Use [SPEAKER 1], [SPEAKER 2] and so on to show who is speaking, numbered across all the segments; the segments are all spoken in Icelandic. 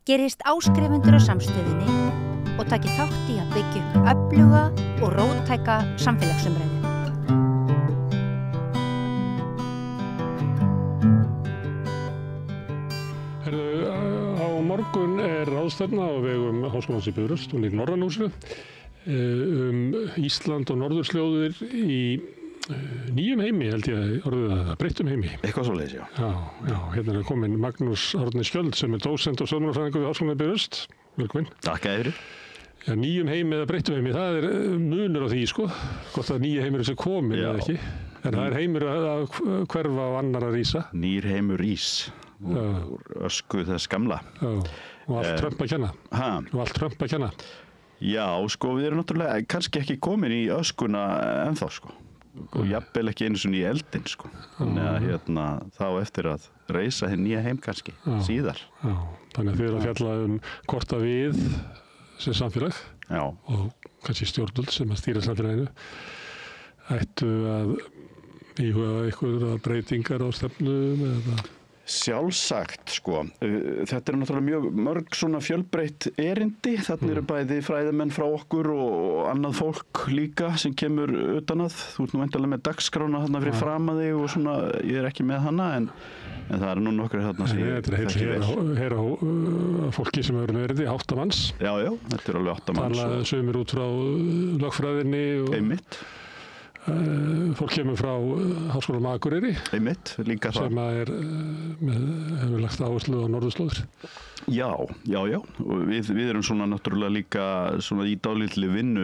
[SPEAKER 1] gerist áskrifendur á samstöðinni og taki þátt í að byggja upp öfluga og róttæka samfélagsumræðu.
[SPEAKER 2] Á morgun ráðstefna á vegum Háskólans í Bifröst og í Norðurhúsinu Ísland og norðurslóðir í nýjum heimi, held ég orðið að breyttum heimi.
[SPEAKER 3] Eitthvað svoleiðis, já.
[SPEAKER 2] Já, hérna kominn Magnús Árni Skjöld sem dósent og stjórnmálafræðingur við Háskólann í Bifröst. Velkomin.
[SPEAKER 3] Takk fyrir.
[SPEAKER 2] Já, nýjum heimi eða breyttum heimi, það munur á því, sko. Hvort að nýja heimur sé komin eða ekki. En það heimur að hverfa og annar að rísa.
[SPEAKER 3] Nýr heimur rís. Úr ösku þess gamla.
[SPEAKER 2] Já, og allt Trump að kenna. Og allt Trump að kenna.
[SPEAKER 3] Já, sko, við erum náttúrulega kannski ekki komin í öskuna ennþá, sko. Og jafnvel ekki einu svona í eldin, sko. Þannig að þá eftir að reisa hinn nýja heim kannski, síðar.
[SPEAKER 2] Já, þannig að þið eru að fjalla hvort að við sem samfélag og kannski stjórnvöld sem að stýra samfélaginu ættu að íhuga einhverjar breytingar á stefnum eða...
[SPEAKER 3] Sjálfsagt, sko. Þetta náttúrulega mjög mörg svona fjölbreytt erindi. Þarna eru bæði fræðimenn frá okkur og annað fólk líka sem kemur utan að. Þú ert nú væntanlega með dagskrána þarna fyrir fram að þig og svona, ég ekki með hana en það eru nú nokkur þarna sem ég þekki vel.
[SPEAKER 2] Þetta er heyra á fólki sem eru með erindi, 8 manns.
[SPEAKER 3] Já, þetta eru alveg 8 manns.
[SPEAKER 2] Tala sumir út frá lögfræðinni og...
[SPEAKER 3] Einmitt.
[SPEAKER 2] Fólk kemur frá Háskólanum á Akureyri
[SPEAKER 3] líka
[SPEAKER 2] sem hefur lagt áherslu á norðurslóðir.
[SPEAKER 3] Já. Og við erum svona náttúrulega líka svona í dálítli vinnu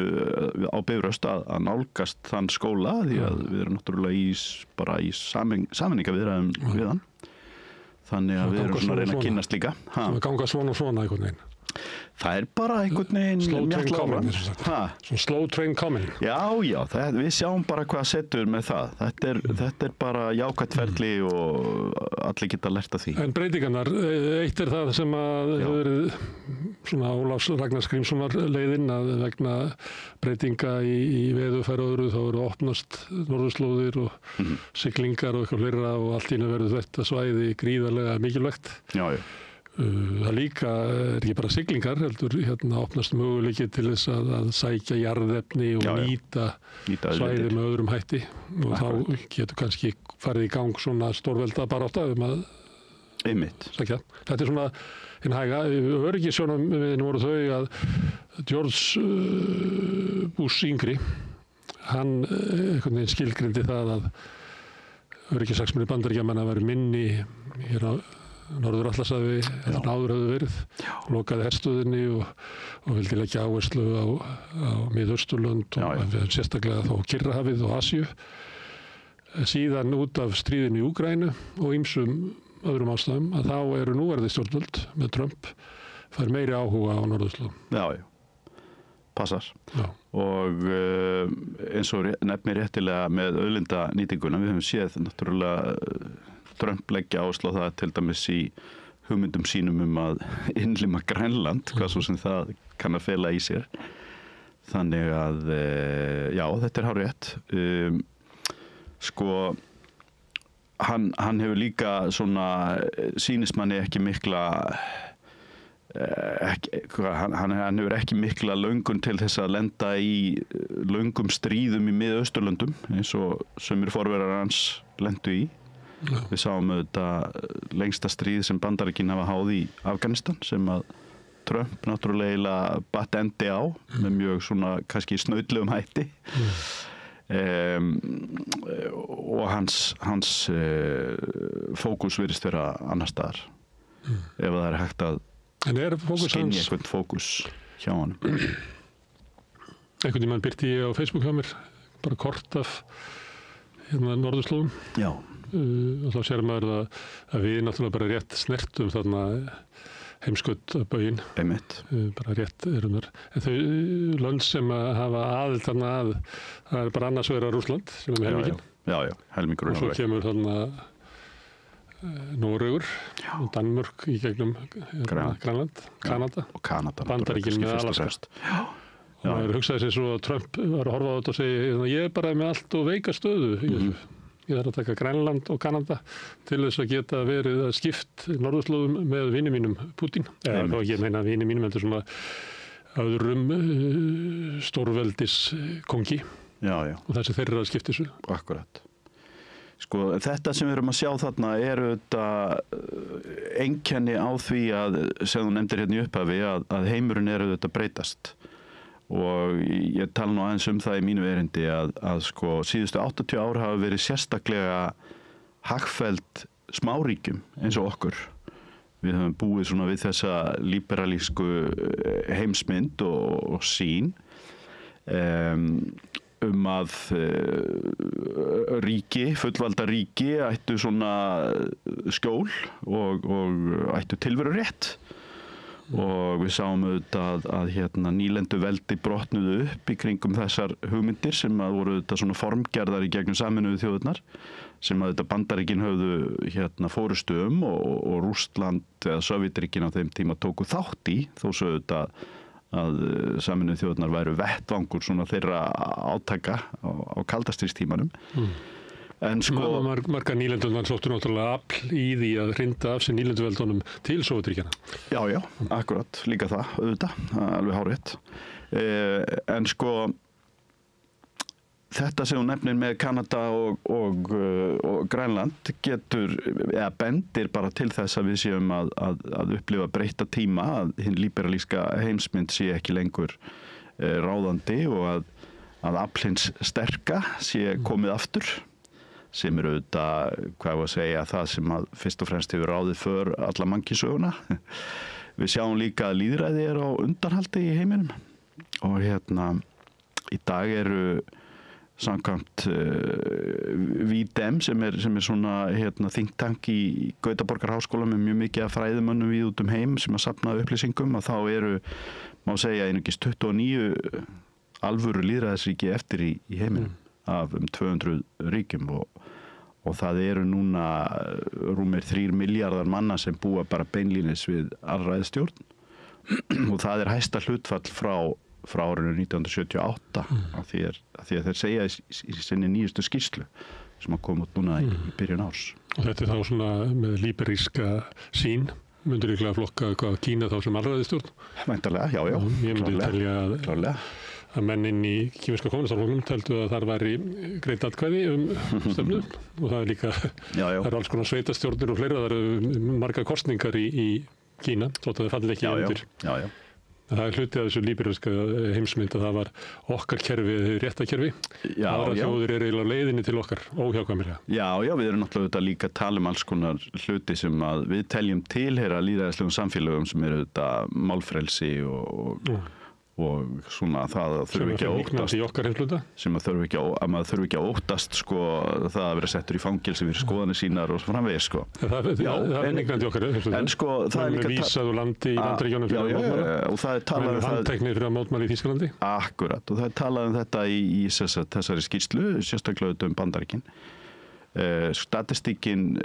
[SPEAKER 3] á Bifröst að nálgast þann skóla því að við erum náttúrulega í sameiningaviðræðum við hann. Þannig að við erum svona að reyna að kynnast líka.
[SPEAKER 2] Það ganga svona einhvern veginn.
[SPEAKER 3] Það er bara einhvern veginn
[SPEAKER 2] slow train coming. Svona slow train coming.
[SPEAKER 3] Já, við sjáum bara hvað setur með það. Þetta er bara jákvætt ferli og allir geta lært af því.
[SPEAKER 2] En breytingarnar, eitt er það sem að hefur verið svona Ólafs Ragnars Grímssonar leiðin að vegna breytinga í veðurfæri og öðru þá eru opnast norðurslóðir og siglingar og eitthvað fleira og allt í einu verður þetta svæði gríðarlega mikilvægt.
[SPEAKER 3] Já.
[SPEAKER 2] Það líka ekki bara siglingar, heldur opnast möguleiki til þess að sækja jarðefni og nýta svæði með öðrum hætti og þá getur kannski farið í gang svona stórvelda barátta að sækja. Þetta er svona hinn hæga. Öryggisjónarmiðin voru þau að George Bush yngri, hann einhvern veginn skilgrindi það að öryggishagsmunir Bandaríkjamanna væru minni hér á Norður-Atlantshafi en áður höfðu verið, lokaði herstöðinni og vildi leggja áherslu á Mið-Austurlönd og sérstaklega þó Kyrrahafið og Asíu. Síðan út af stríðinu í Úkraínu og ýmsum öðrum ástæðum að þá eru núverandi stjórnvöld með Trump fær meiri áhuga á norðurslóðum.
[SPEAKER 3] Já, passar.
[SPEAKER 2] Já.
[SPEAKER 3] Og eins og nefnir réttilega með auðlindanýtinguna, við höfum séð náttúrulega Trump leggja áherslu á það til dæmis í hugmyndum sínum að innlima Grænland, hvað svo sem það kann að fela í sér. Þannig að, þetta hárrétt. Sko, hann hefur líka svona, sýnist manni ekki mikla, hann hefur ekki mikla löngun til þess að lenda í löngum stríðum í Mið-Austurlöndum, eins og sumir forverar hans lendu í. Við sáum auðvitað lengsta stríð sem Bandaríkin hafa háð í Afganistan sem að Trump náttúrulega batt endi á með mjög svona kannski snautlegum hætti og hans fókus virðist vera annar staðar ef það er hægt að skynja einhvern fókus hjá honum.
[SPEAKER 2] Einhvern tímann birti ég á Facebook hjá mér bara kort af norðurslóðum.
[SPEAKER 3] Já.
[SPEAKER 2] Og þá sér maður að við náttúrulega bara rétt snertum þarna heimskautbauginn. Bara rétt erum þar. En þau lönd sem hafa aðild þarna að, það er bara annars vegar Rússland sem með helminginn.
[SPEAKER 3] Já, helmingur.
[SPEAKER 2] Og svo kemur þarna Noregur og Danmörk í gegnum Grænland, Kanada.
[SPEAKER 3] Og Kanada.
[SPEAKER 2] Bandaríkin með Alaska. Og maður hugsaði sér svo að Trump var að horfa á þetta og segja ég er bara með allt og veika stöðu í ég þarf að taka Grænland og Kanada til þess að geta verið að skipt norðurslóðum með vini mínum Putin. Eða þá ég meina vini mínum heldur svona öðrum stórveldis kongi.
[SPEAKER 3] Já.
[SPEAKER 2] Og þessi þeirra að skipta þessu.
[SPEAKER 3] Akkurat. Sko, þetta sem við erum að sjá þarna þetta einkenni á því að, sem þú nefndir hérna í upphafi, að heimurinn þetta breytast. Og ég tala nú aðeins það í mínu erindi að sko síðustu 80 ár hafa verið sérstaklega hagfelld smáríkjum eins og okkur. Við höfum búið svona við þessa líberalísku heimsmynd og sýn að fullvalda ríki ættu svona skjól og ættu tilveru rétt. Og við sáum auðvitað að nýlendu veldi brotnuðu upp í kringum þessar hugmyndir sem voru auðvitað svona formgerðar í gegnum Sameinuðu þjóðirnar sem auðvitað Bandaríkin höfðu fórustu og Rússland eða Sovétríkin á þeim tíma tóku þátt í þó svo auðvitað að Sameinuðu þjóðirnar væru vettvangur svona þeirra átaka á kaldastríðstímanum. En sko
[SPEAKER 2] margar nýlenduveldanna sóttu náttúrulega afl í því að hrinda af sér nýlenduveldunum til Sovétríkjanna.
[SPEAKER 3] Já, akkurat, líka það, auðvitað, alveg hárrétt. En sko þetta sem hún nefnir með Kanada og Grænland bendir bara til þess að við séum að upplifa breytta tíma, að hinn líberalíska heimsmynd sé ekki lengur ráðandi og að afl hins sterka sé komið aftur. Sem auðvitað, hvað ég að segja, það sem að fyrst og fremst hefur ráðið för alla mannkynssöguna. Við sjáum líka að lýðræði á undanhaldi í heiminum og í dag eru samkvæmt VDM sem er svona think tank í Gautaborgarháskóla með mjög mikið af fræðimönnum við út heim sem að safna upplýsingum að þá eru, má segja, einungis 29 alvöru lýðræðisríki eftir í heiminum af 200 ríkjum og það eru núna rúmir 3 milljarðar manna sem búa bara beinlínis við alræðisstjórn og það hæsta hlutfall frá árinu 1978 af því að þeir segja í sinni nýjustu skýrslu sem að koma út núna í byrjun árs.
[SPEAKER 2] Og þetta þá svona með líberíska sýn, myndur ykkur að flokka hvað Kína þá sem alræðisstjórn?
[SPEAKER 3] Væntanlega, já.
[SPEAKER 2] Ég myndi telja að menn inn í kínverska kommunistaflokknum teldu að þar væri greitt atkvæði stefnu og það líka, það eru alls konar sveitastjórnir og fleira, það eru margar kosningar í Kína, þótt að það falli ekki undir.
[SPEAKER 3] Já.
[SPEAKER 2] Það hluti af þessu líberíska heimsmynd að það var okkar kerfi, réttakerfi. Aðrar þjóðir eru eiginlega á leiðinni til okkar, óhjákvæmilega. Já, við erum náttúrulega líka að tala alls konar hluti sem að við teljum tilheyra lýðræðislegum samfélögum sem eru málfrelsi og svona það að þurfi ekki að óttast sem að maður þurfi ekki að óttast sko það að vera settur í fangelsi fyrir skoðanir sínar og framvegis sko. Það er líknandi okkar
[SPEAKER 3] en sko það er líka
[SPEAKER 2] vísað úr landi í Bandaríkjunum fyrir að mótmæla
[SPEAKER 3] og það er talað um
[SPEAKER 2] handteknir fyrir að mótmæla í Þýskalandi.
[SPEAKER 3] Akkurat og það er talað um þetta í þessari skýrslu sérstaklega Bandaríkin. Statistíkin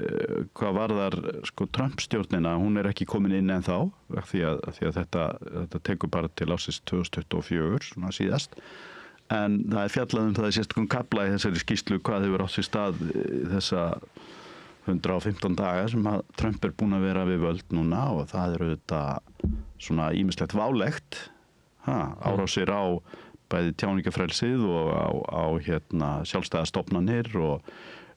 [SPEAKER 3] hvað varðar sko Trump-stjórnina, hún er ekki komin inn ennþá því að þetta tekur bara til ársins 2024 svona síðast en það er fjallað það sérstaklega kafla í þessari skýrslu hvað hefur átt sér stað þessa 115 daga sem að Trump er búin að vera við völd núna og það eru þetta svona ýmislegt válegt árásir á bæði tjáningafrelsið og á sjálfstæða stofnanir og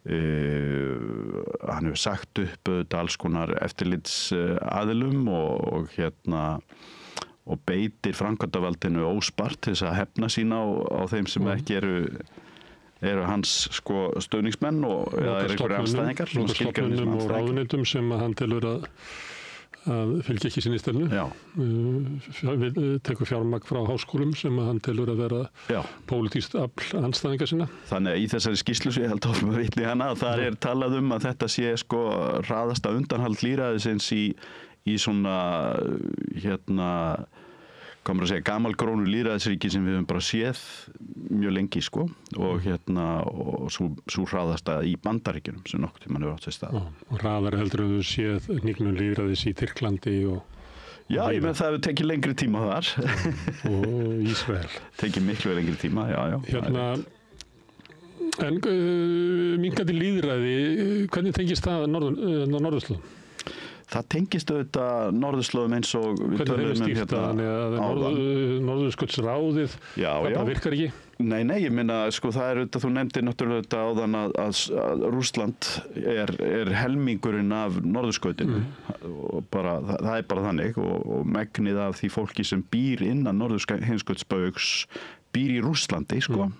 [SPEAKER 3] hann hefur sagt upp alls konar eftirlitsaðilum og beitir framkvæmdavaldinu óspart til þess að hefna sín á þeim sem ekki eru hans sko stöðningsmenn eða einhverjir andstæðingar
[SPEAKER 2] stofnunum og ráðuneytum sem hann telur að fylgja ekki sinni stefnu. Tekur fjármagn frá háskólum sem hann telur að vera pólitískt afl andstæðinga sinna. Þannig
[SPEAKER 3] að í þessari skýrslu sem ég held áfram að vitna í hana þar er talað að þetta sé sko hraðasta undanhald lýðræðisins í svona hvað maður að segja gamalgrónu lýðræðisríki sem við höfum bara séð mjög lengi sko og og svo hraðasta í Bandaríkjunum sem nokkuð tímann hefur átt sér stað.
[SPEAKER 2] Og hraðar heldur við séð hnignun lýðræðis í Tyrklandi og
[SPEAKER 3] Já, ég menn það hefur tekið lengri tíma þar.
[SPEAKER 2] Og Ísrael.
[SPEAKER 3] Tekið miklu lengri tíma, já.
[SPEAKER 2] En minnkandi lýðræði, hvernig tengist það norðurslóðum?
[SPEAKER 3] Það tengist auðvitað norðurslóðum eins og við
[SPEAKER 2] tölum Norðurskautsráðið, það virkar ekki?
[SPEAKER 3] Nei, ég minna, sko, það auðvitað, þú nefndir náttúrulega áðan að Rússland er helmingurinn af norðurskautinu og það er bara þannig og megnið af því fólki sem býr innan norðurheimskautsbaugs býr í Rússlandi, sko.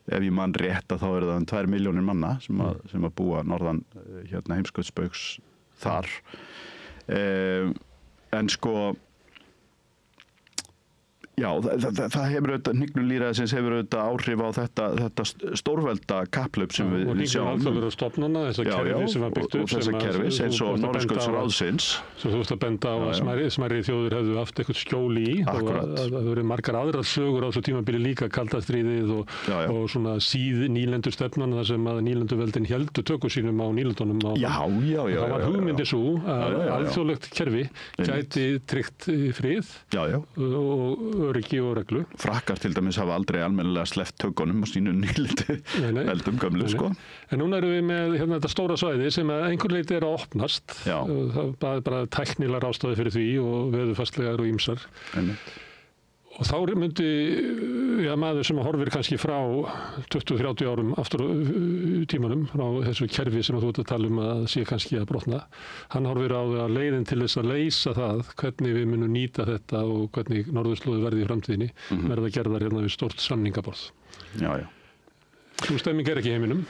[SPEAKER 3] Ef ég man rétt þá það 2 milljónir manna sem að búa norðan heimskautsbaugs þar. En sko, já, það hefur auðvitað, hnignun lýðræðisins hefur auðvitað áhrif á þetta stórvelda kapphlaup sem við sjáum.
[SPEAKER 2] Og hnignun stofnana, þessa kerfi sem var byggt upp.
[SPEAKER 3] Og þessa kerfis eins og Norðurskautsráðsins.
[SPEAKER 2] Sem þú veist að benda á að smærri þjóðir hefðu haft eitthvað skjól í. Akkurat. Það verið margar aðrar sögur á þessu tímabili líka, kalda stríðið og svona nýlendustefnan þar sem að nýlenduveldin héldu tökum sínum á nýlendunum. Það var hugmyndi svo að alþjóðlegt kerfi gæti tryggt frið og öryggi og reglu.
[SPEAKER 3] Frakkar til dæmis hafa aldrei almennilega sleppt tökunum á sínu nýlendu veldum gömlu, sko.
[SPEAKER 2] En núna erum við með þetta stóra svæði sem að einhver leyti að opnast. Það er bara tæknilegar ástæður fyrir því og veðurfarslegar og ýmsar. Og þá myndi maður sem horfir kannski frá 20-30 árum aftur tímanum, frá þessu kerfi sem þú ert að tala að sé kannski að brotna, hann horfir á að leiðin til þess að leysa það, hvernig við munum nýta þetta og hvernig norðurslóðir verði í framtíðinni, verða gerðar hérna við stórt samningaborð. Sú stemming ekki í heiminum,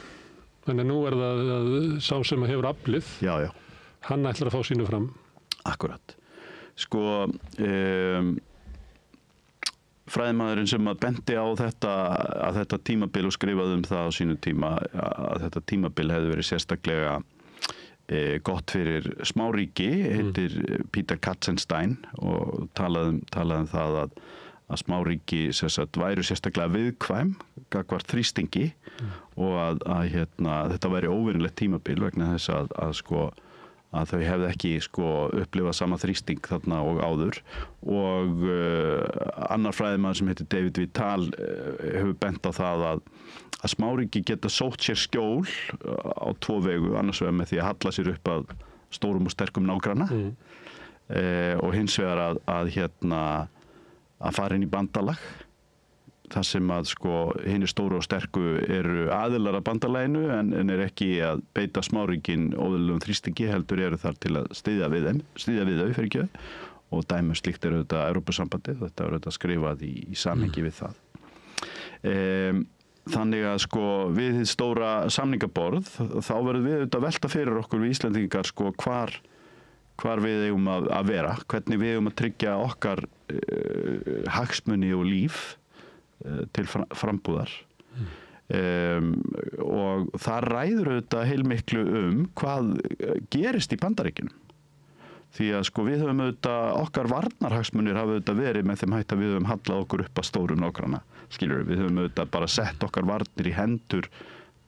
[SPEAKER 2] þannig nú það sá sem hefur aflið, hann ætlar að fá sínu fram.
[SPEAKER 3] Akkurat. Sko, fræðimaðurinn sem að benti á þetta tímabil og skrifaði það á sínu tíma að þetta tímabil hefði verið sérstaklega gott fyrir smáríki, heitir Peter Katzenstein og talaði um það að smáríki væru sérstaklega viðkvæm gagnvart þrýstingi og að þetta væri óvenjulegt tímabil vegna þess að þau hefði ekki upplifað sama þrýsting þarna og áður og annar fræðimaður sem heitir David Vitale hefur bent á það að smáríki geta sótt sér skjól á 2 vegu, annars vegar með því að halla sér upp að stórum og sterkum nágranna og hins vegar að fara inn í bandalag þar sem að hinir stóru og sterku eru aðilar að bandalaginu en ekki að beita smáríkin óðurlegum þrýstingi, heldur eru þar til að styðja við þau og dæmi slíkt eru þetta Evrópusambandið, þetta eru þetta skrifað í samhengi við það. Þannig að við hið stóra samningaborð þá verðum við auðvitað velta fyrir okkur við Íslendingar hvar við eigum að vera, hvernig við eigum að tryggja okkar hagsmuni og líf til frambúðar og það ræður auðvitað heilmiklu hvað gerist í Bandaríkjunum því að við höfum auðvitað okkar varnarhagsmunir hafa auðvitað verið með þeim hætti að við höfum hallað okkur upp að stórum nágranna, við höfum auðvitað bara sett okkar varnir í hendur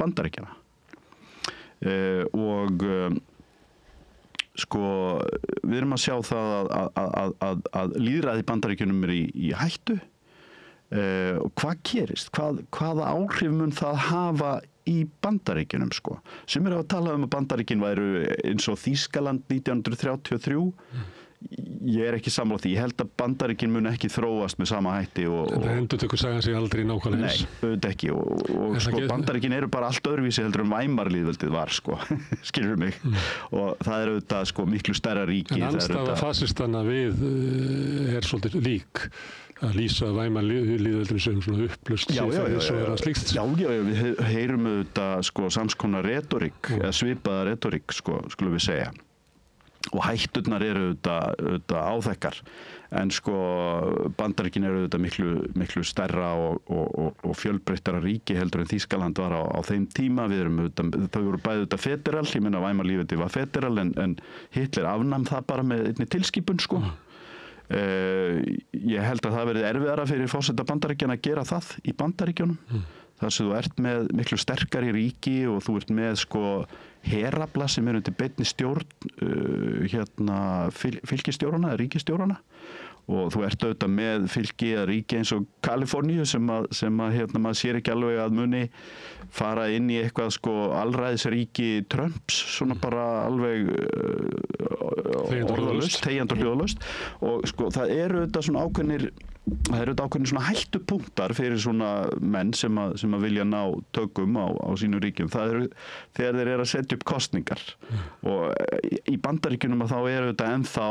[SPEAKER 3] Bandaríkjana og við erum að sjá það að lýðræði í Bandaríkjunum í hættu. Hvað gerist? Hvaða áhrif mun það hafa í Bandaríkjunum sem hafa talað að Bandaríkin væru eins og Þýskaland 1933 ég ekki sammála því, ég held að Bandaríkin mun ekki þróast með sama hætti
[SPEAKER 2] en endurtökusagan sig aldrei nákvæmlega
[SPEAKER 3] eins auðvitað ekki og Bandaríkin eru bara allt öðruvísi heldur Weimarlýðveldið var skilur mig og það auðvitað miklu stærra ríki
[SPEAKER 2] en andstaða fasistana við svolítið lík að lýsa Weimarlýðveldinu sem svona upplaust
[SPEAKER 3] við heyrum auðvitað samskonar retorík eða svipaða retorík skulum við segja og hætturnar eru auðvitað áþekkar en Bandaríkin eru auðvitað miklu stærra og fjölbreyttara ríki heldur en Þýskaland var á þeim tíma þau voru bæði auðvitað federal, ég meina Weimarlýðveldið var federal en Hitler afnam það bara með einni tilskipun ég held að það verði erfiðara fyrir forseta Bandaríkjanna að gera það í Bandaríkjunum þar sem þú ert með miklu sterkari ríki og þú ert með herafla sem eru undir beinni stjórn fylkistjórana eða ríkistjórana og þú ert auðvitað með fylgi að ríki eins og Kaliforníu sem að maður sér ekki alveg að muni fara inn í eitthvað sko alræðisríki Trumps, svona bara alveg orðalaust, þegjandi og hljóðalaust, og sko það eru auðvitað svona ákveðnir svona hættupunktar fyrir svona menn sem að vilja ná tökum á sínu ríkjum. Það eru þegar þeir eru að setja upp kosningar og í Bandaríkjunum að þá eru þetta ennþá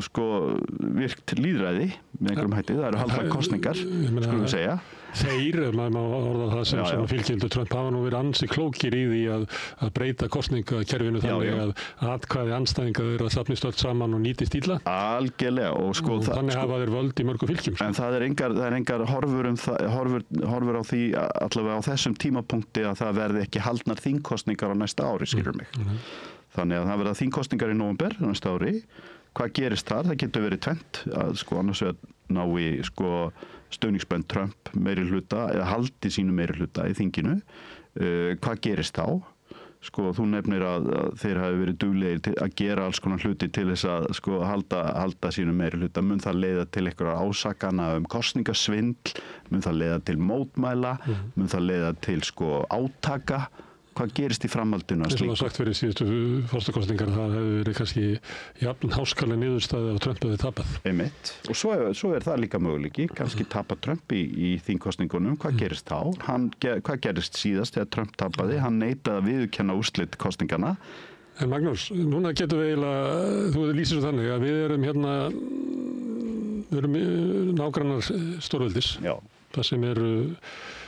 [SPEAKER 3] sko virkt lýðræði með einhverjum hætti. Það eru haldnar kosningar, skulum við segja.
[SPEAKER 2] Þeir, maður má orða það sem fylgjendur Trump hafa nú verið ansi klókir í því að breyta kosningakerfinu þannig að atkvæði andstæðinga þeirra safnist öll saman og nýtist illa.
[SPEAKER 3] Algjörlega. Og
[SPEAKER 2] þannig hafa þeir völd í mörgum fylgjum.
[SPEAKER 3] En það er engar horfur á því allavega á þessum tímapunkti að það verði ekki haldnar þingkosningar á næsta ári, skilur mig. Þannig að það verða þingkosningar í nóvember á næsta ári. Hvað gerist þar? Það getur verið tvennt að sko annars vegar nái sko stuðningsmenn Trump meiri hluta eða haldi sínu meiri hluta í þinginu. Hvað gerist þá? Sko þú nefnir að þeir hafi verið duglegir að gera alls konar hluti til þess að sko halda sínu meiri hluta. Mun það leiða til einhverja ásakana kosningasvindl, mun það leiða til mótmæla, mun það leiða til sko átaka. Hvað gerist í framhaldinu?
[SPEAKER 2] Eins og það sagt fyrir síðustu forsetakosningar, það hefur verið kannski jafn háskaleg niðurstaða ef Trump hefði tapað.
[SPEAKER 3] Einmitt. Og svo er það líka möguleiki, kannski tapar Trump í þingkosningunum. Hvað gerist þá? Hvað gerist síðast þegar Trump tapaði? Hann neitaði að viðurkenna úrslit kosninganna.
[SPEAKER 2] En Magnús, núna getum við eiginlega, þú lýsir svo þannig að við erum nágrannar stórveldis.
[SPEAKER 3] Já.
[SPEAKER 2] Það sem eru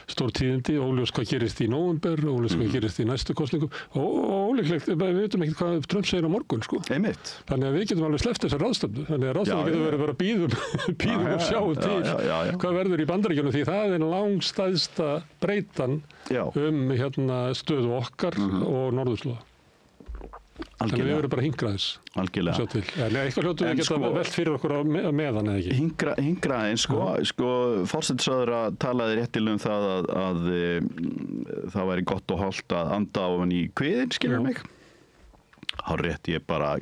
[SPEAKER 2] stór tíðindi, óljós hvað gerist í nóvember, óljós hvað gerist í næstu kosningum og ólíklegt, við veitum ekkert hvað Trump segir á morgun, sko.
[SPEAKER 3] Einmitt.
[SPEAKER 2] Þannig að við getum alveg sleppt þessar ráðstefnu. Þannig að ráðstefnu getur verið bara bíðum og sjáum til hvað verður í Bandaríkjunum því það er langstæðsta breytan stöðu okkar og norðurslóða. Þannig við verðum bara hingraðis.
[SPEAKER 3] Algjörlega.
[SPEAKER 2] Eitthvað hljótu við geta velt fyrir okkur á meðan eða ekki.
[SPEAKER 3] Hingraðins, sko forsætisráðherra talaði réttilega það að það væri gott og hollt að anda ofan í kviðinn, skilur mig. Hárrétt, ég bara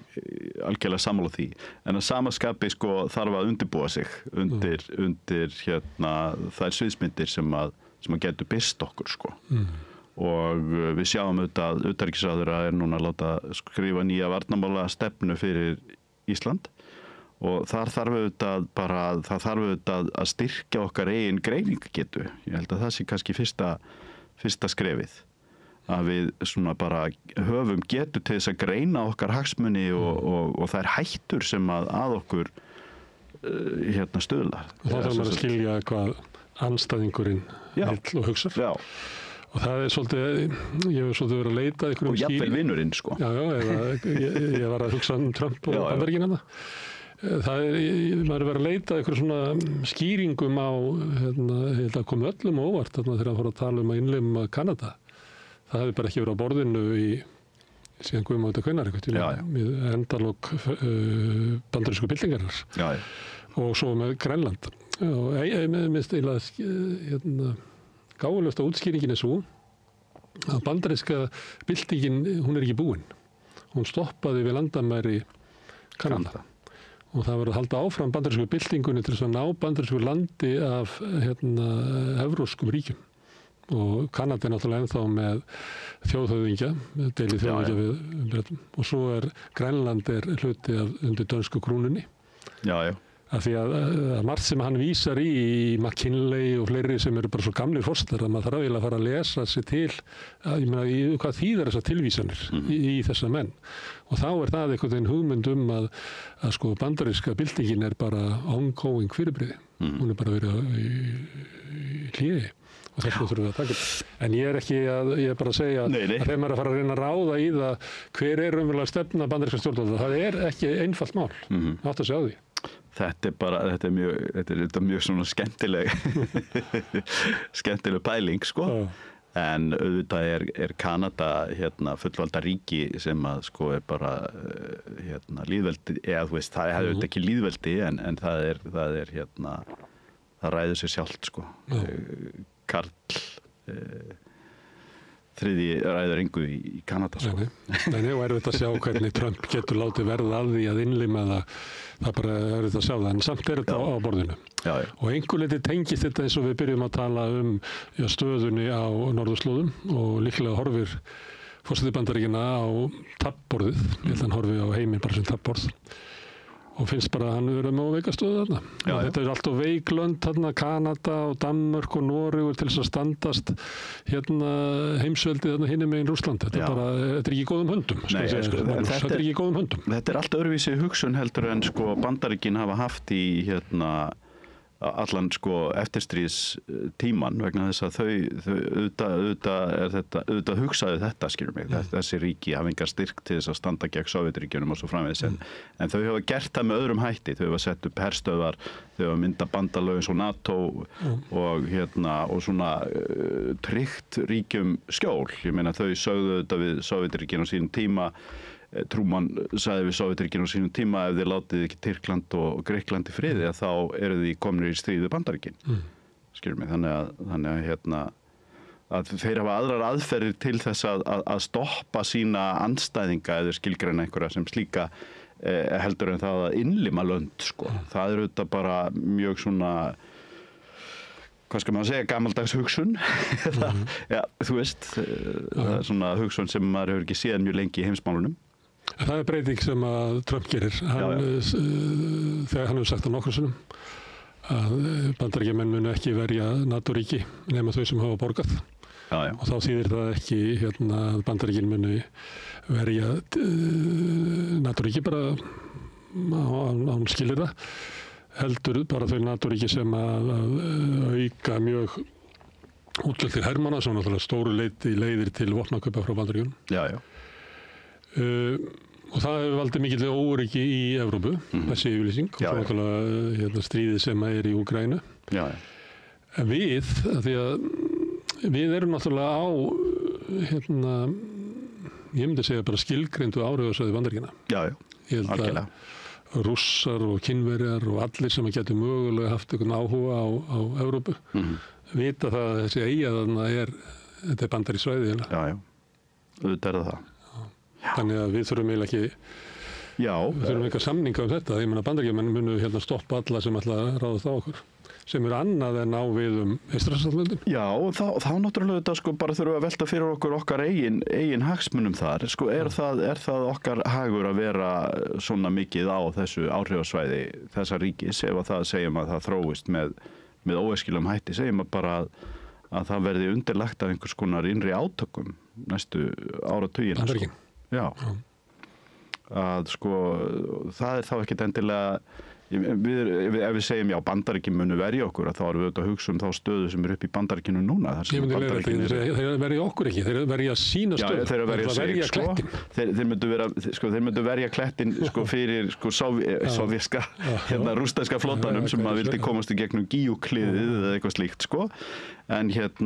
[SPEAKER 3] algjörlega sammála því. En að sama skapi sko þarf að undirbúa sig undir þær sviðsmyndir sem að getur birst okkur, sko. Og við sjáum auðvitað að utanríkisráðherra er núna að láta skrifa nýja varnarmála stefnu fyrir Ísland og þar þarf auðvitað að styrkja okkar eigin greiningagetu. Ég held að það sé kannski fyrsta skrefið að við svona bara höfum getu til þess að greina okkar hagsmuni og þær hættur sem að okkur stuðlar.
[SPEAKER 2] Og þá þarf maður að skilja hvað andstæðingurinn vill og hugsar.
[SPEAKER 3] Já.
[SPEAKER 2] Og það er svolítið, ég hef svolítið verið að leita einhverjum
[SPEAKER 3] og jafnvel vinurinn, sko.
[SPEAKER 2] Já, ég var að hugsa Trump og Bandaríkin hana. Það maður er verið að leita einhverjum svona skýringum á, það komi öllum óvart þegar hann fór að tala að innlima Kanada. Það hefði bara ekki verið á borðinu síðan guðum á þetta hvenær við endalok bandarísku byltingarinnar. Og svo með Grænland. Og ég minnst eiginlega gáfulegsta útskýringin er svo að bandaríska byltingin, hún er ekki búin. Hún stoppaði við landamæri Kanada. Og það var að halda áfram bandarísku byltingunni til þess að ná bandarísku landi af evrópskum ríkjum. Og Kanada er náttúrulega ennþá með þjóðhöfðingja, deilið þjóðhöfðingja við Bretum. Og svo Grænland hluti undir dönsku krúnunni.
[SPEAKER 3] Já.
[SPEAKER 2] Af því að margt sem hann vísar í McKinley og fleiri sem eru bara svo gamlir forsetar að maður þarf eiginlega að fara að lesa sig til hvað þýðar þessar tilvísanir í þessa menn. Og þá er það einhvern veginn hugmynd að sko bandaríska byltingin er bara ongoing fyrirbrigði. Hún er bara verið í hléi. Og þess vegna þurfum við að taka upp. En ég er bara að segja að þegar maður er að fara að reyna að ráða í það hver er raunverulega stefna bandaríska stjórnvalda, það er ekki einfalt mál. Átt að sjá því.
[SPEAKER 3] Þetta er mjög svona skemmtileg pæling, sko. En auðvitað er Kanada fullvalda ríki sem að sko er bara lýðveldi, eða þú veist, það hefur auðvitað ekki lýðveldi en það ræður sér sjálft, sko. Karl þriðji ræður engu í Kanada, sko.
[SPEAKER 2] Nei, og erfitt að sjá hvernig Trump getur látið verða af því að innlima það bara erfitt að sjá það, en samt þetta á borðinu.
[SPEAKER 3] Já.
[SPEAKER 2] Og einhver leyti tengist þetta eins og við byrjum að tala stöðunni á norðurslóðum og líklega horfir forseti Bandaríkjanna á tappborðið, ég held að hann horfi á heiminn bara sem tappborð. Og finnst bara að hann verið með veikastöðu þarna. Og þetta allt á veiklönd þarna, Kanada og Danmörk og Noregur til þess að standast heimsveldið þarna hinum megin Rússland. Þetta er ekki í góðum höndum. Þetta er ekki í góðum höndum.
[SPEAKER 3] Þetta er allt öðruvísi hugsun heldur en Bandaríkin hafa haft í allan eftirstríðstíman vegna þess að þau auðvitað hugsaðu þetta, skilur mig, þessi ríki hafa engan styrk til þess að standa gegn Sovétríkjunum og svo framvegis, en þau hafa gert það með öðrum hætti, þau hafa sett upp herstöðvar, þau hafa myndað bandalög eins og NATO og svona tryggt ríkjum skjól. Ég meina þau sögðu þetta við Sovétríkjun á sínum tíma. Truman sagði við Sovétríkin á sínum tíma ef þið látið ekki Tyrkland og Grikkland í friði að þá eru þið komnir í stríð við Bandaríkin. Skilur mig, þannig að þeir hafa aðrar aðferðir til þess að stoppa sína andstæðinga eða skilgreina einhverja sem slíka heldur en það að innlima lönd, sko. Það er auðvitað bara mjög svona, hvað skal maður segja, gamaldags hugsun. Já, þú veist, það er svona hugsun sem maður hefur ekki séð mjög lengi í heimsmálunum.
[SPEAKER 2] Það er breyting sem að Trump gerir. Þegar hann hefur sagt á nokkrum sinnum að Bandaríkjamenn munu ekki verja NATO-ríki nema þau sem hafa borgað. Og þá þýðir það ekki að Bandaríkin munu verja NATO-ríki bara án skilir það. Heldur bara þau NATO-ríki sem að auka mjög útgjöld til hermanna, sem náttúrulega stóru leiðir til vopnakaupa frá Bandaríkjunum.
[SPEAKER 3] Já.
[SPEAKER 2] Og það hefur valdið mikilvæg óöryggi í Evrópu, þessi yfirlýsing, og svo náttúrulega stríðið sem er í Úkraínu. En við erum náttúrulega á, ég myndi segja bara skilgreindu áhrifasvæði Bandaríkjanna.
[SPEAKER 3] Já, algjörlega.
[SPEAKER 2] Rússar og Kínverjar og allir sem getur mögulega haft einhvern áhuga á Evrópu vita það að þessi eyja þarna þetta er bandarískt svæði.
[SPEAKER 3] Já, auðvitað er það.
[SPEAKER 2] Þannig að við þurfum eiginlega ekki við þurfum eitthvað samninga um þetta. Ég meina Bandaríkjamenn munu stoppa alla sem ætla að ráðast á okkur, sem annað en á við Eystrasaltslöndin. Já,
[SPEAKER 3] og þá náttúrulega þetta bara þurfum að velta fyrir okkar eigin hagsmunum þar. Er það okkar hagur að vera svona mikið á þessu áhrifasvæði þessa ríkis ef að það segjum að það þróist með óæskilegum hætti, segjum að bara að það verði undirlagt af einhvers konar innri átökum næstu áratugina.
[SPEAKER 2] Bandaríkin.
[SPEAKER 3] Já. Að það er þá ekkert endilega ef við segjum Bandaríkin munu verja okkur, þá erum við auðvitað að hugsa um þá stöðu sem er upp í Bandaríkinu núna.
[SPEAKER 2] Þeir verja okkur ekki, þeir verja sína stöðu.
[SPEAKER 3] Já, þeir verja sig, klettin. Þeir myndu verja klettin fyrir sovjerska, rússneska flottanum sem að vildi komast í gegnum Gíukliðið eða eitthvað slíkt, En við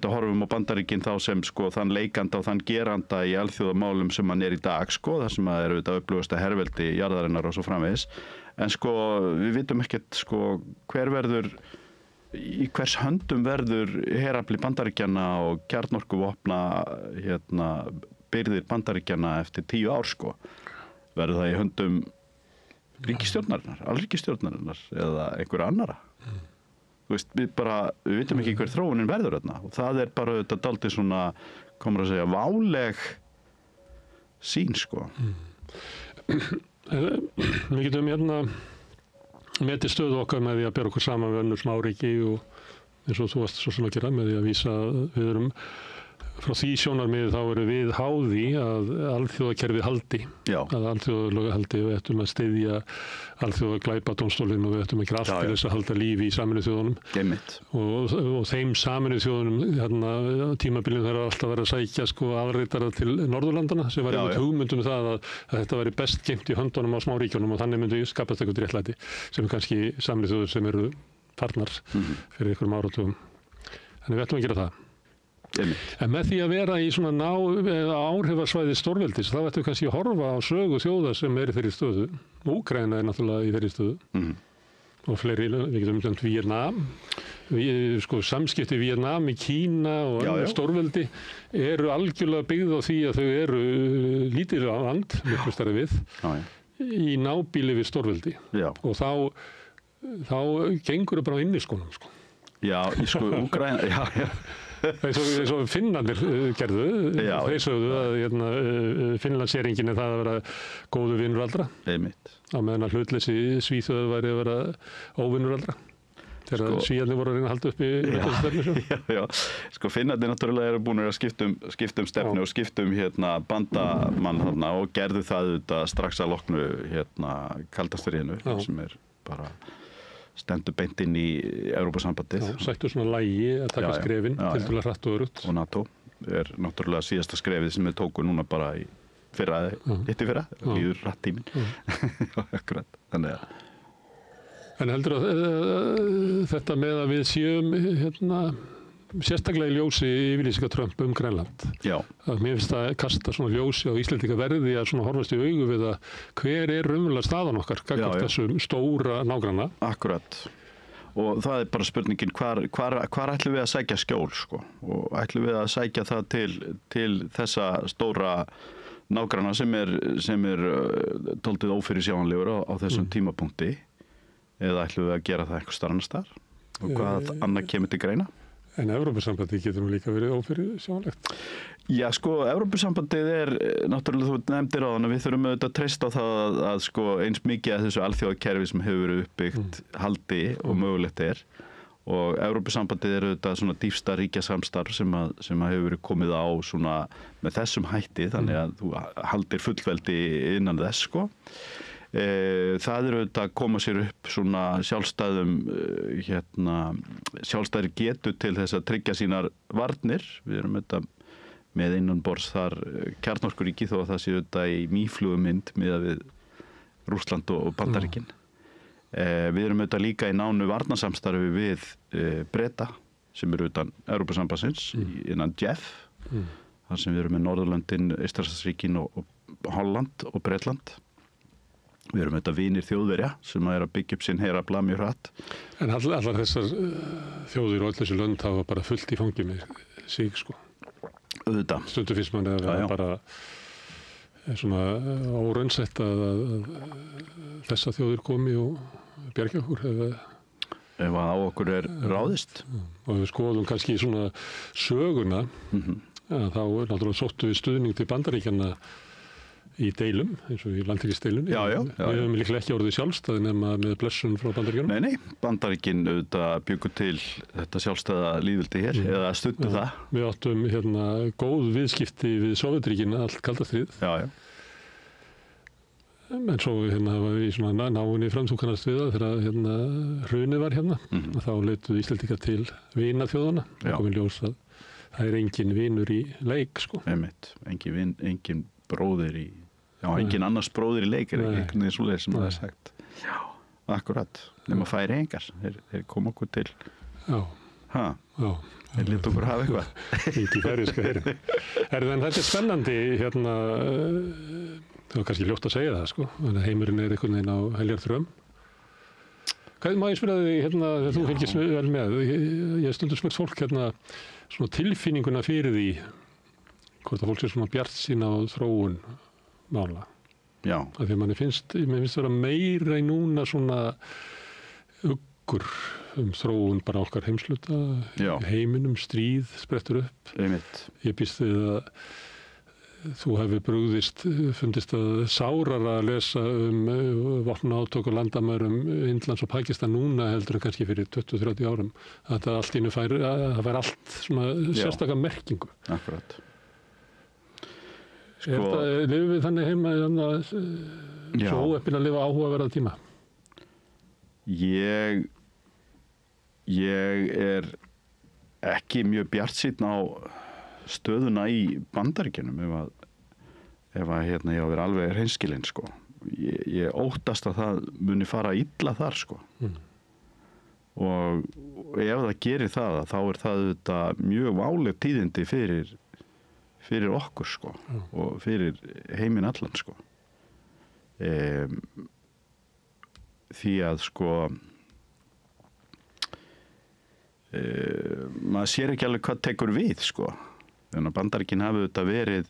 [SPEAKER 3] horfum á Bandaríkin þá sem þann leikanda og þann geranda í alþjóðamálum sem hann er í dag, þar sem að eru þetta öflugasta herveldi jarðarinnar og svo framvegis. En við vitum ekkert hver verður, í hvers höndum verður herafli Bandaríkjanna og kjarnorkuvopna byrðir Bandaríkjanna eftir 10 ár. Verður það í höndum ríkisstjórnarinnar, alríkisstjórnarinnar eða einhverja annara? Við vitum ekki hver þróunin verður þarna og það er bara þetta dálítið svona, komur að segja, váleg sín,
[SPEAKER 2] Við getum metið stöðu okkar með því að bera okkur saman við önnur smáríki og eins og þú varst svo sem að gera með því að vísa við erum frá því sjónarmiði þá erum við háði að alþjóðakerfið haldi, að alþjóðalög haldi og við ættum að styðja alþjóðaglæpadómstólinn og við ættum að gera allt til þess að halda lífi í Sameinuðu þjóðunum. Og þeim Sameinuðu þjóðunum, tímabilið þarf alltaf að vera að sækja aðritara til Norðurlandana sem var einmitt hugmyndum það að þetta væri best geymt í höndunum á smáríkjunum og þannig myndi skapast eitthvað réttlæti sem kannski Sameinuðu þjóður sem eru farnar fyrir einhverjum áratugum. Þannig við ættum að gera það. En með því að vera í svona áhrifasvæði stórveldis, þá ættum við kannski að horfa á sögu þjóða sem er í þeirri stöðu. Úkraína er náttúrulega í þeirri stöðu. Og fleiri, við getum nefnt Víetnam, sko, samskipti Víetnam í Kína og önnur stórveldi eru algjörlega byggð á því að þau eru lítið land, miklu stærri við, í nábýli við stórveldi. Og þá gengur það bara á inniskónum, sko.
[SPEAKER 3] Já, sko, Úkraína, já.
[SPEAKER 2] Eins og Finnarnir gerðu, þeir sögðu að Finnlandsheringin er það að vera góðu vinur allra.
[SPEAKER 3] Einmitt.
[SPEAKER 2] Á meðan að hlutleysi Svíþjóð væri að vera óvinur allra. Þegar Svíarnir voru að reyna að halda upp í stefnu.
[SPEAKER 3] Já. Sko, Finnarnir náttúrulega eru búin að skipta stefnu og skipta bandamann þarna og gerðu það strax að loknu kalda stríðinu, sem er bara stendur beint inn í Evrópusambandið.
[SPEAKER 2] Sættu svona lagi að taka skrefin tiltölulega hratt og örugt.
[SPEAKER 3] Og NATO er náttúrulega síðasta skrefið sem við tókum núna bara í fyrra, líður hratt tíminn. Akkurat, þannig að.
[SPEAKER 2] En heldur að þetta með að við séum sérstaklega í ljósi yfirlýsinga Trump Grænland.
[SPEAKER 3] Já.
[SPEAKER 2] Að mér finnst það kasta svona ljósi á Íslendinga verði að svona horfast í augu við að hver er raunverulega staðan okkar gagnvart þessum stóra nágranna.
[SPEAKER 3] Akkurat. Og það er bara spurningin hvar ætlum við að sækja skjól, sko? Og ætlum við að sækja það til þessa stóra nágranna sem er dálítið ófyrirsjáanlegur á þessum tímapunkti, eða ætlum við að gera það einhvers staðar annars staðar? Og hvað annað kemur til greina?
[SPEAKER 2] En Evrópusambandið getur nú líka verið ófyrirsjáanlegt.
[SPEAKER 3] Já, sko, Evrópusambandið er náttúrulega, þú nefndir á þannig, við þurfum auðvitað að treysta á það að sko eins mikið að þessu alþjóðakerfi sem hefur verið uppbyggt haldi og mögulegt er. Og Evrópusambandið er auðvitað svona dýpsta ríkjasamstarf sem hefur verið komið á svona með þessum hætti, þannig að þú haldir fullveldi innan þess, sko. Það er auðvitað að koma sér upp svona sjálfstæðri getu til þess að tryggja sínar varnir. Við erum auðvitað með innanborðs þar kjarnorkuríki þó að það sé auðvitað í mýflugumynd miðað við Rússland og Bandaríkin. Við erum auðvitað líka í nánu varnarsamstarfi við Breta sem eru utan Evrópusambandsins innan JEF, þar sem við erum með Norðurlöndin, Eystrasaltsríkin og Holland og Bretland. Við erum auðvitað vinir Þjóðverja sem er að byggja upp sinn herafla mjög hratt.
[SPEAKER 2] En allar þessar þjóðir og öll þessi lönd hafa bara fullt í fangi með sig, sko.
[SPEAKER 3] Auðvitað.
[SPEAKER 2] Stundum finnst manni að vera bara svona óraunsætt að þessar þjóðir komi og bjargi okkur.
[SPEAKER 3] Ef að á okkur er ráðist.
[SPEAKER 2] Og við skoðum kannski svona söguna, að þá er náttúrulega sóttu við stuðning til Bandaríkjanna í deilum, eins og í landhelgisdeilunni. Við höfum líklega ekki orðið sjálfstæði nema með blessun frá Bandaríkjunum.
[SPEAKER 3] Nei, Bandaríkin auðvitað bjuggu til þetta sjálfstæða lýðveldi hér, eða studdu það.
[SPEAKER 2] Við áttum góð viðskipti við Sovétríkin allt kalda stríð. En svo var við svona náinni framtúkanast við það þegar hrunið var þá leituðu Íslendingar til vinaþjóðanna. Það kom í ljós að það er engin vinur í leik, sko.
[SPEAKER 3] Einmitt, engin bróðir í engin annars bróðir í leik er einhvern veginn svoleiðis sem það er sagt. Já, akkurat. Nema færi engar. Þeir kom okkur til.
[SPEAKER 2] Já.
[SPEAKER 3] Þeir létu okkur hafa eitthvað.
[SPEAKER 2] Í færiska herin. En þetta er spennandi það var kannski ljótt að segja það, sko. Heimurinn er einhvern veginn á heljarþröm. Hvað má ég spyrja þig þegar þú fylgist vel með? Ég stundum spurt fólk svona tilfinninguna fyrir því hvort að fólk sé svona bjartsýn á þróun mála.
[SPEAKER 3] Já.
[SPEAKER 2] Af því að mér finnst vera meira í núna svona uggur þróun bara okkar heimsluta, heiminum, stríð sprettur upp.
[SPEAKER 3] Einmitt.
[SPEAKER 2] Ég býst við að þú hefur fundist að sárar að lesa vopnaátök og landamærum Indlands og Pakistan núna heldur en kannski fyrir 20-30 árum. Að það allt innu það fær allt svona sérstaka merkingu.
[SPEAKER 3] Akkurat.
[SPEAKER 2] Lifum við þannig heima svo óheppin að lifa áhugaverða tíma?
[SPEAKER 3] Ég er ekki mjög bjartsýnn á stöðuna í Bandaríkjunum ef að ég á að vera alveg hreinskilinn, sko. Ég óttast að það muni fara illa þar, sko. Og ef það gerir það, þá er það mjög váleg tíðindi fyrir okkur, sko, og fyrir heiminn allan, sko. Því að, sko, maður sér ekki alveg hvað tekur við, sko. Þannig að Bandaríkin hafi þetta verið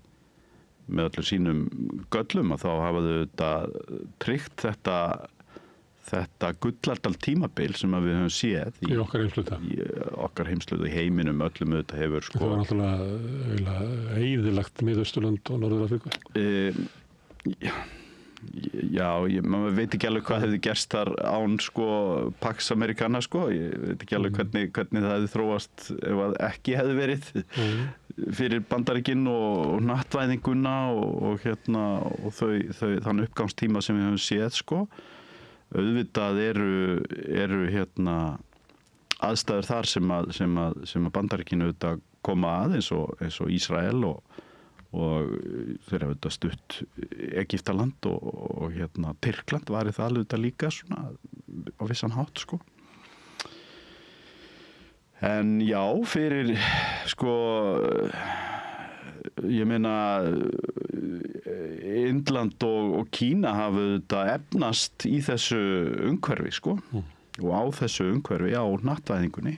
[SPEAKER 3] með öllum sínum göllum að þá hafa þau þetta tryggt þetta gullaldal tímabil sem að við höfum séð
[SPEAKER 2] í okkar heimsluta.
[SPEAKER 3] Í okkar heimsluta, í heiminum öllum þetta hefur, sko.
[SPEAKER 2] Það var náttúrulega eyðilagt Miðausturlönd og Norður-Afríku.
[SPEAKER 3] Já, maður veit ekki alveg hvað hefði gerst þar án, sko, Pax Americana, sko. Ég veit ekki alveg hvernig það hefði þróast ef að ekki hefði verið fyrir Bandaríkin og hnattvæðinguna og þann uppgangstíma sem við höfum séð, sko. Auðvitað eru aðstæður þar sem að Bandaríkin auðvitað koma að eins og Ísrael og þeir hafa auðvitað stutt Egyptaland og Tyrkland var það auðvitað líka svona á vissan hátt, sko. En já, fyrir, sko, ég meina Indland og Kína hafa auðvitað efnast í þessu umhverfi, sko, og á þessu umhverfi, á hnattvæðingunni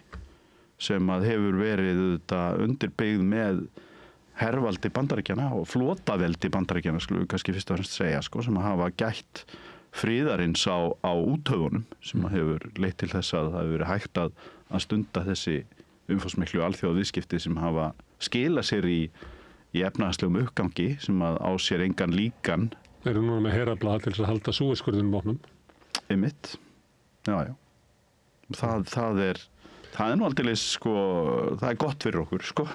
[SPEAKER 3] sem að hefur verið auðvitað undirbyggð með hervaldi Bandaríkjanna og flotaveldi Bandaríkjanna, skulum við kannski fyrst og fremst segja, sko, sem að hafa gætt friðarins á úthöfunum sem að hefur leitt til þess að það hefur verið hægt að stunda þessi umfangsmiklu alþjóðaviðskipti sem hafa skilað sér í efnahagslegum uppgangi sem að á sér engan líkan.
[SPEAKER 2] Þeir eru núna með herafla til þess að halda Súezskurðinum opnum.
[SPEAKER 3] Einmitt. Já. Það er nú aldeilis, sko, það er gott fyrir okkur, sko.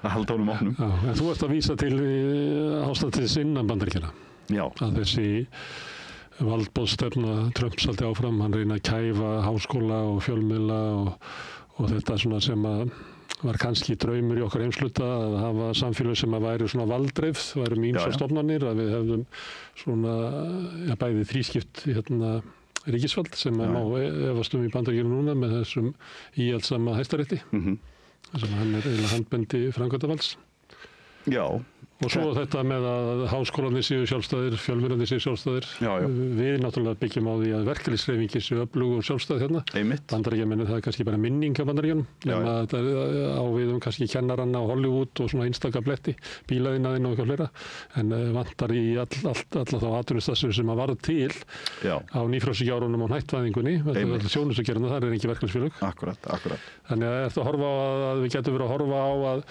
[SPEAKER 3] Að halda honum opnum.
[SPEAKER 2] Já, en þú ert að vísa til ástandið innan Bandaríkjanna.
[SPEAKER 3] Já.
[SPEAKER 2] Að þessi valdboðsstefna Trumps haldi áfram, hann reyna að kæfa háskóla og fjölmiðla og þetta svona sem að var kannski draumur í okkar heimsluta að hafa samfélag sem að væri svona valdreifð, væri ýmsar stofnanir, að við hefðum svona bæði þrískipt ríkisvald sem má efast í Bandaríkjunum núna með þessum íhaldssama Hæstarétti. Sem hann eiginlega handbendi framkvæmdarvalds.
[SPEAKER 3] Já.
[SPEAKER 2] Og svo þetta með að háskólarnir séu sjálfstæðir, fjölmiðlarnir séu sjálfstæðir.
[SPEAKER 3] Já.
[SPEAKER 2] Við náttúrulega byggjum á því að verkalýðshreyfingin séu öflug og sjálfstæð hérna.
[SPEAKER 3] Einmitt.
[SPEAKER 2] Bandaríkjamenn, það er kannski bara minning af Bandaríkjunum. Nema þetta á við kannski kennaranna á Hollywood og svona einstaka bletti, bílaðinaðinn og eitthvað fleira. En vantar í alla þá atvinnustarfsemi sem að varð til á nýfrjálshyggjuárunum og hnattvæðingunni. Þjónustugerðina, þar er ekki verkalýðsfélög.
[SPEAKER 3] Akkúrat.
[SPEAKER 2] Þannig að ertu að horfa á að við getum verið að horfa á að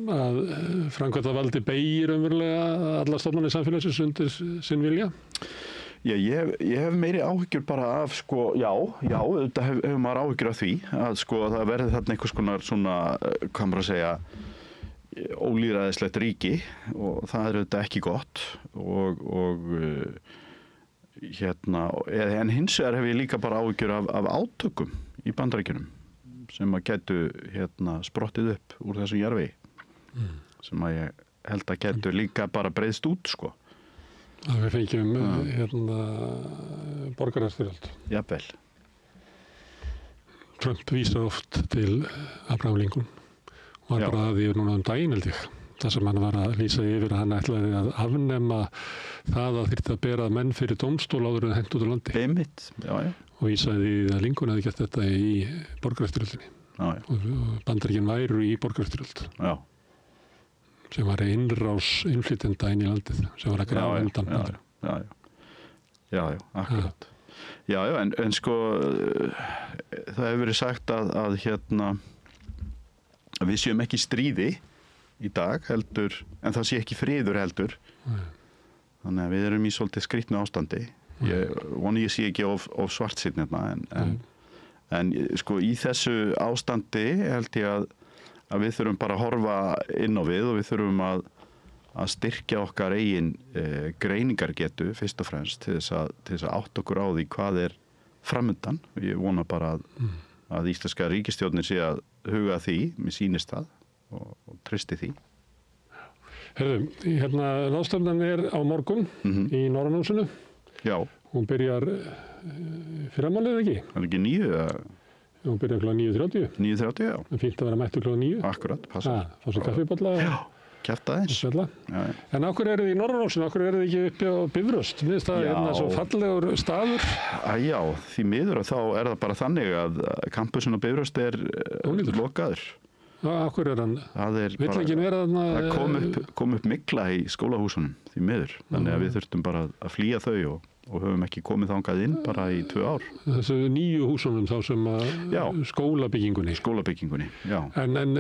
[SPEAKER 2] framkvæmdarvaldi beygir umverulega alla stofnanir samfélagsins undir sinn vilja?
[SPEAKER 3] Já, ég hef meiri áhyggjur bara af, sko, auðvitað hefur maður áhyggjur af því að, sko, það verði þarna einhvers konar svona, hvað maður að segja, ólýðræðislegt ríki og það er auðvitað ekki gott en hins vegar hef ég líka bara áhyggjur af átökum í Bandaríkjunum sem að gætu sprottið upp úr þessum jarðvegi. Sem að ég held að getur líka bara breiðst út, sko.
[SPEAKER 2] Að við fengjum borgarastyrjöld.
[SPEAKER 3] Jafnvel.
[SPEAKER 2] Trump vísar oft til Abraham Lincoln og var bara að því núna daginn held ég. Það sem hann var að lýsa yfir að hann ætlaði að afnema það að þyrfti að bera menn fyrir dómstól áður en hent út á landi.
[SPEAKER 3] Einmitt, já. Og
[SPEAKER 2] vísaði að Lincoln hefði gert þetta í borgarastyrjöldinni. Og Bandaríkin væru í borgarastyrjöld. Já. Sem var innrás innflytjenda inn í landið sem var að grafa undan.
[SPEAKER 3] Já, akkurat. Já, en sko það hefur verið sagt að við séum ekki í stríði í dag heldur, en það sé ekki friður heldur. Þannig að við erum í svolítið skrýtnu ástandi. Ég sé ekki of svartsýnn en sko í þessu ástandi held ég að við þurfum bara að horfa inn á við og við þurfum að styrkja okkar eigin greiningargetu fyrst og fremst til þess að átta okkur á því hvað er framundan. Ég vona bara að íslenska ríkisstjórnin sé að huga því, mér sýnist það og treysti því.
[SPEAKER 2] Herðu, ráðstefnan er á morgun í Norrannahúsinu.
[SPEAKER 3] Já.
[SPEAKER 2] Hún byrjar fyrramálið ekki?
[SPEAKER 3] Það er ekki 9
[SPEAKER 2] Hún byrjar kl. 9:30.
[SPEAKER 3] 9:30, já.
[SPEAKER 2] En fínt að vera mættur kl. 9.
[SPEAKER 3] Akkurat, passa.
[SPEAKER 2] Fá sér kaffibolla.
[SPEAKER 3] Já. kjafta eins.
[SPEAKER 2] En af hverju eru þið í Norðurósinu, af hverju eru þið ekki uppi á Bifröst? Mér finnst það hérna svo fallegur staður.
[SPEAKER 3] Já, því miður þá það bara þannig að kampusin á Bifröst lokaður.
[SPEAKER 2] Af hverju hann? Vill ekki vera þarna?
[SPEAKER 3] Það kom upp mygla í skólahúsunum, því miður. Þannig að við þurftum bara að flýja þau og höfum ekki komið þangað inn bara í 2 ár. Þessu
[SPEAKER 2] nýju húsunum þá sem skólabyggingunni.
[SPEAKER 3] Skólabyggingunni, já.
[SPEAKER 2] En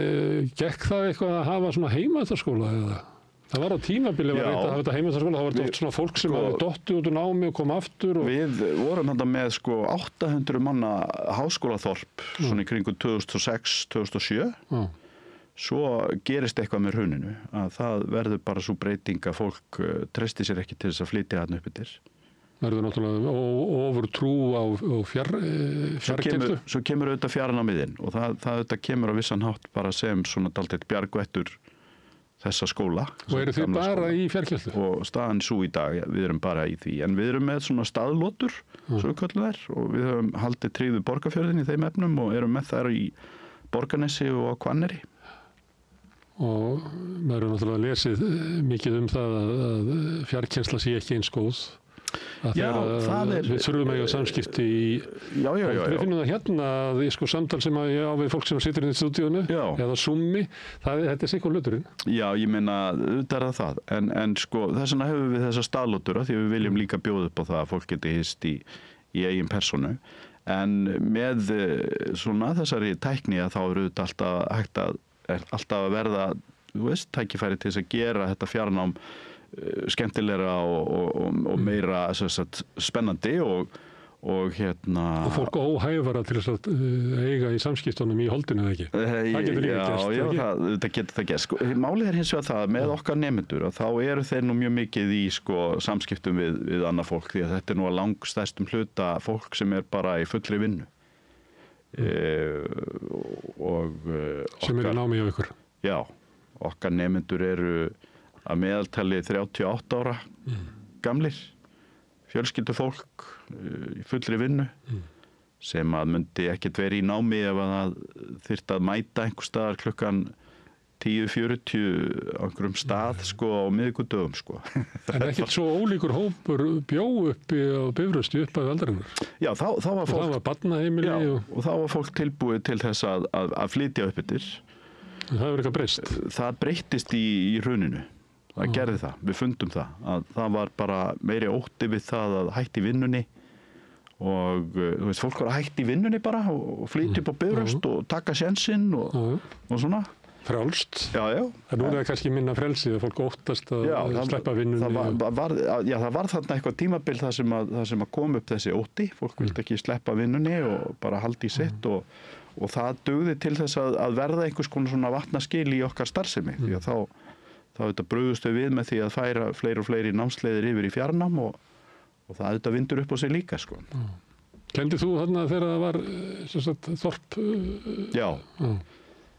[SPEAKER 2] gekk það eitthvað að hafa svona heimaðarskóla eða? Það var á tímabili að hafa þetta heimaðarskóla, það var þetta oft svona fólk sem hafði dottið út úr námi og kom aftur.
[SPEAKER 3] Við vorum þetta með 800 manna háskólaþorp, svona í kringum 2006-2007. Svo gerist eitthvað með hruninu, að það verður bara svo breyting að fólk treysti sér ekki til þess að flytja þarna upp yfir.
[SPEAKER 2] Verður náttúrulega ofur trú á fjarkennslu.
[SPEAKER 3] Svo kemur auðvitað fjarnámið og það auðvitað kemur á vissan hátt bara sem svona dálítið bjargvættur þessa skóla.
[SPEAKER 2] Og eru þið bara í fjarkennslu?
[SPEAKER 3] Og staðan svo í dag, við erum bara í því. En við erum með svona staðlotur, svo köllum þær, og við höfum haldið tryggðu Borgarfjörðin í þeim efnum og erum með þær í Borgarnesi og Hvanneyri.
[SPEAKER 2] Og maður er náttúrulega lesið mikið það að fjarkennsla sé ekki eins góð. Við þurfum að eiga samskipti við finnum það hérna að samtal sem ég á við fólk sem situr inn í stúdíónu eða Zoom-i, þetta er sikkur hluturinn.
[SPEAKER 3] Já, ég meina, auðvitað er það en þess vegna hefur við þessa staðlótura því við viljum líka bjóða upp á það að fólk geti hist í eigin persónu en með svona þessari tækni að þá eru auðvitað alltaf að verða, tækifæri til þess að gera þetta fjarnám skemmtilegra og meira spennandi og
[SPEAKER 2] fólk óhæfara til þess að eiga í samskiptunum í holdinu eða ekki. Það getur líka gerst.
[SPEAKER 3] Já, það getur það gerst. Málið hins vegar það með okkar nemendur og þá eru þeir nú mjög mikið í samskiptum við annað fólk því að þetta er nú að langstærstum hluta fólk sem er bara í fullri vinnu.
[SPEAKER 2] Sem er í námi hjá ykkur.
[SPEAKER 3] Já, okkar nemendur eru að meðaltali 38 ára gamlir, fjölskyldufólk í fullri vinnu sem að myndi ekkert verið í námi ef að það þyrfti að mæta einhver staðar klukkan 10:40 á einhverjum stað á miðvikudögum.
[SPEAKER 2] En ekkert svo ólíkur hópur bjó uppi á Bifröstu upp af aldarinnar?
[SPEAKER 3] Já, þá var fólk.
[SPEAKER 2] Það var barnaheimili
[SPEAKER 3] og þá var fólk tilbúið til þess að flytja upp yfir.
[SPEAKER 2] Það hefur eitthvað breyst? Það
[SPEAKER 3] breyttist í hruninu. Það gerði það, við fundum að það var bara meiri ótti við það að hætti vinnunni og fólk var að hætti vinnunni bara og flytja upp á Bifröst og taka sénsinn og svona.
[SPEAKER 2] Frjálst?
[SPEAKER 3] Já.
[SPEAKER 2] En nú er það kannski minna frelsi að fólk óttast að sleppa vinnunni.
[SPEAKER 3] Það var þarna eitthvað tímabil þar sem að kom upp þessi ótti, fólk vildi ekki sleppa vinnunni og bara halda í sitt og það dugði til þess að verða einhvers konar svona vatnaskil í okkar starfsemi því að þá brugðust við með því að færa fleiri og fleiri námsleiðir yfir í fjarnám og það vindur upp á sig líka.
[SPEAKER 2] Kenndi þú þarna þegar það var þorp?
[SPEAKER 3] Já.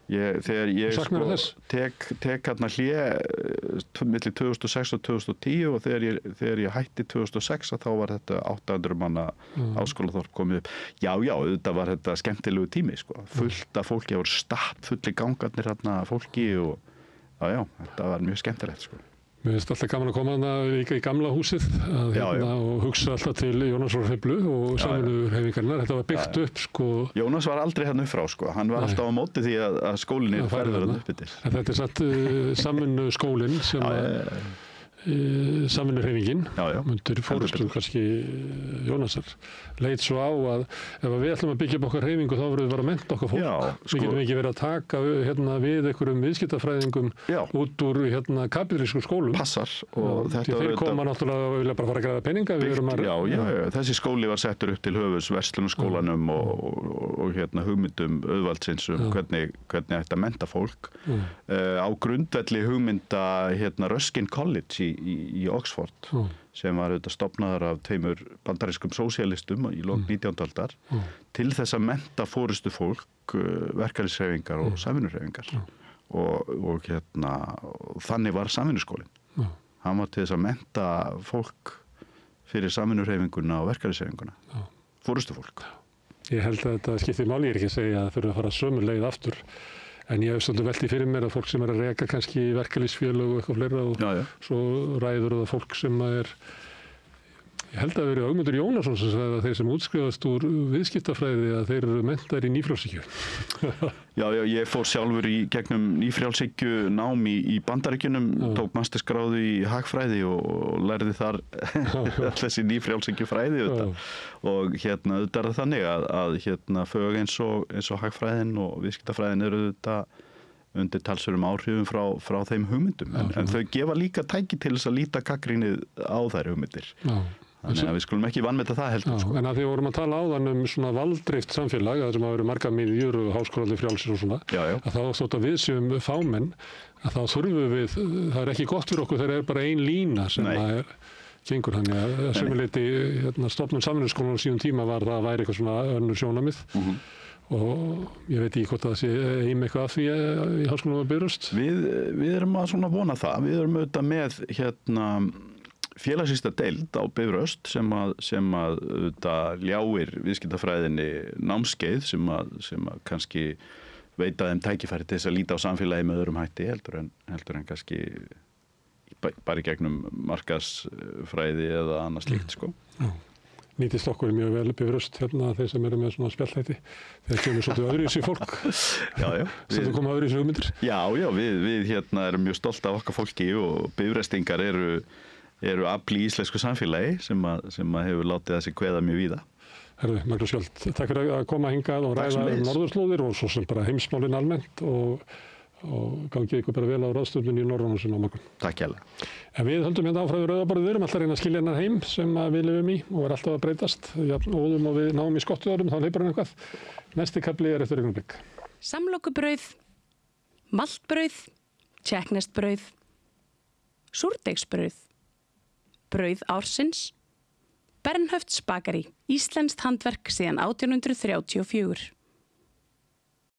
[SPEAKER 3] Þegar ég tek hérna hlé milli 2006 og 2010 og þegar ég hætti 2006 þá var þetta 800 manna háskólaþorp komið upp. Já, þetta var þetta skemmtilegu tími. Fullt af fólki, það voru stappfulli gangarnir hérna fólki og Já, þetta var mjög skemmtilegt.
[SPEAKER 2] Mér finnst alltaf gaman að koma þarna líka í gamla húsið og hugsa alltaf til Jónasarhreyflu og samvinnuhreyfingarinnar. Þetta var byggt upp.
[SPEAKER 3] Jónas var aldrei hérna upp frá. Hann var alltaf á móti því að skólinn er færður þarna upp yfir.
[SPEAKER 2] Þetta er satt samvinnuskólinn sem samvinnuhreyfingin undir forystu kannski Jónasar leit svo á að ef við ætlum að byggja upp okkar hreyfingu þá verðum við bara að mennta okkar fólk. Við getum ekki verið að taka við einhverjum viðskiptafræðingum út úr kapítaliskum skólum.
[SPEAKER 3] Passar.
[SPEAKER 2] Þeir koma náttúrulega og vilja bara fara að græða peninga.
[SPEAKER 3] Þessi skóli var settur upp til höfuðs verslunarskólanum og hugmyndum auðvaldsins hvernig ætti að mennta fólk. Á grundvelli hugmynda Ruskin College í Oxford sem var stofnaður af tveimur bandarískum sósíalistum í lok 19. aldar til þess að mennta forystu fólk, verkalýðshreyfingar og samvinnuhreyfingar og þannig var samvinnuskólinn. Hann var til þess að mennta fólk fyrir samvinnuhreyfinguna og verkalýðshreyfinguna, forystu fólk.
[SPEAKER 2] Ég held að þetta skiptir máli, ég er ekki að segja að það fyrir að fara sömu leið aftur. En ég hef stundum velti fyrir mér að fólk sem að reka kannski verkalýðsfélög og eitthvað fleira og svo ræður það fólk sem að ég held að verið Ögmundur Jónasson sem sagði að þeir sem útskrifast úr viðskiptafræði að þeir eru menntaðir í nýfrjálshyggju.
[SPEAKER 3] Já, ég fór sjálfur í gegnum nýfrjálshyggju nám í Bandaríkjunum, tók mastersgráðu í hagfræði og lærði þar þessi nýfrjálshyggju fræði og þetta er það þannig að fög eins og hagfræðin og viðskiptafræðin eru þetta undir talsverðum áhrifum frá þeim hugmyndum en þau gefa líka tæki til þess að líta gagnrýnið á þær hugmyndir. Þannig að við skulum ekki vanmeta það heldur.
[SPEAKER 2] En að því vorum að tala áðan svona valdreift samfélag, það sem hafa verið margar miðjur og háskólallir frjálsir og svona, að þá þótt að við séum fámenn, að þá þurfum við, það er ekki gott fyrir okkur þegar bara ein lína sem að gengur hann. Að sömuleyti stofnun Samvinnuskólann á síðan tíma var það að væri eitthvað svona önnur sjónamið og ég veit ekki hvort það sé eitthvað að því í Háskólanum á Bifröst.
[SPEAKER 3] Við erum að svona vona það. Við erum auðvitað með félagsvísita deild á Bifröst sem að ljáir viðskiptafræðinni námskeið sem að kannski veita þeim tækifæri til þess að líta á samfélagi með öðrum hætti heldur en kannski bara í gegnum markaðsfræði eða annað slíkt sko.
[SPEAKER 2] Nýtist okkur mjög vel Bifröst þeir sem eru með svona spjallhætti þeir kemur svolítið öðruvísi fólk svolítið koma öðruvísi hugmyndir.
[SPEAKER 3] Já, við erum mjög stolt af okkar fólki og Bifröstingar eru afl í íslensku samfélagi sem að hefur látið að sig kveða mjög víða.
[SPEAKER 2] Herðu, Magnús Skjöld, takk fyrir að koma hingað og ræða norðurslóðir og svo sem bara heimsmálin almennt og gangi ykkur bara vel á ráðstöfunni í Norðurlandsins á morgun.
[SPEAKER 3] Takk hérlega.
[SPEAKER 2] En við höldum áfram við rauðaborðið, við erum alltaf að reyna að skilja hennar heim sem við lifum í og er alltaf að breytast. Óðum og við náum í skottuðorum, þá hleypar hann eitthvað. Næsti kafli er eftir augnablik.
[SPEAKER 4] Samlokubrauð, maltbrauð, tékkneskt súrdeigsbrauð, brauð ársins, Bernhöfts bakari, íslenskt handverk síðan 1834.